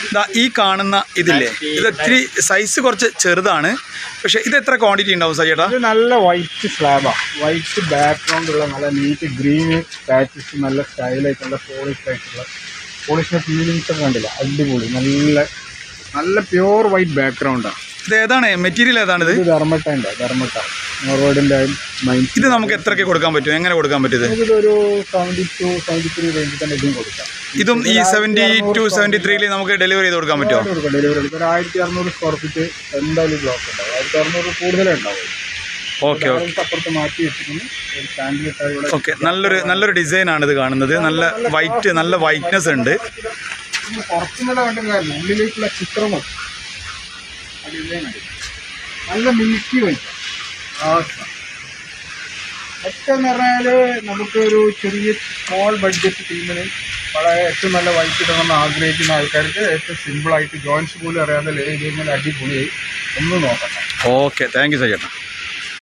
ഇതാ ഈ കാണുന്ന ഇതില്ലേ, ഇത് ഇത്തിരി സൈസ് കുറച്ച് ചെറുതാണ്. പക്ഷേ ഇത് എത്ര ക്വാണ്ടിറ്റി ഉണ്ടാവും സജേട്ടാ? ഇത് നല്ല വൈറ്റ് സ്ലാബാണ്, വൈറ്റ് ബാക്ക്ഗ്രൗണ്ട് ഉള്ള നല്ല നീറ്റ് ഗ്രീൻ പാച്ചസ്, നല്ല സ്റ്റൈലായിട്ടുള്ള പോളിഷ് ആയിട്ടുള്ള പോളിഷിൻ്റെ ഫീലിങ്സ് ഒക്കെ കണ്ടില്ല, അടിപൊളി. നല്ല നല്ല പ്യുവർ വൈറ്റ് ബാക്ക്ഗ്രൗണ്ടാണ്. ഇത് ഏതാണ് മെറ്റീരിയൽ? ഏതാണിത്? ഇത് ധർമ്മട്ടൻ്റെ നോർവേഡിൻ്റെ മൈൻഡ്. ഇത് നമുക്ക് എത്രയ്ക്ക് കൊടുക്കാൻ പറ്റും? എങ്ങനെ കൊടുക്കാൻ പറ്റും? ഇതൊരു 72-73 റേഞ്ചിൽ തന്നെ ഇതും കൊടുക്കാം. ഇതും ഈ 72-73 നമുക്ക് ഡെലിവറി ചെയ്ത് കൊടുക്കാൻ പറ്റുമോ? ഡെലിവറി എടുക്കും. ഒരു 1600 സ്ക്വയർ ഫീറ്റ് എന്തായാലും ബ്ലോക്ക് ഉണ്ടാവും. 1600 കൂടുതലേ ഉണ്ടാവും. ഓക്കെ അപ്പുറത്ത് മാറ്റി വെച്ചിട്ടുണ്ട്. ഒരു സ്റ്റാൻഡിൽ ഓക്കെ. നല്ലൊരു ഡിസൈനാണ് ഇത് കാണുന്നത്. നല്ല വൈറ്റ്നെസ് ഉണ്ട്. പുറത്തുനിന്നുള്ള കണ്ടില്ലായിരുന്നു, ഉള്ളിലേക്കുള്ള ചിത്രമോ നല്ല മിൽക്കി വൈറ്റ്. ഒക്കെ എന്ന് പറഞ്ഞാൽ നമുക്കൊരു ചെറിയ സ്മോൾ ബഡ്ജറ്റ് ടീമിന് വളരെ ഏറ്റവും നല്ല വൈറ്റ് ഇടണമെന്ന് ആഗ്രഹിക്കുന്ന ആൾക്കാർക്ക് ഏറ്റവും സിമ്പിളായിട്ട് ജോയിൻസ് പോലും അറിയാതെ ലേ ചെയ്യുന്നതിൽ അടിപൊളിയായി ഒന്ന് നോക്കണം. Okay, thank you സജേട്ടാ.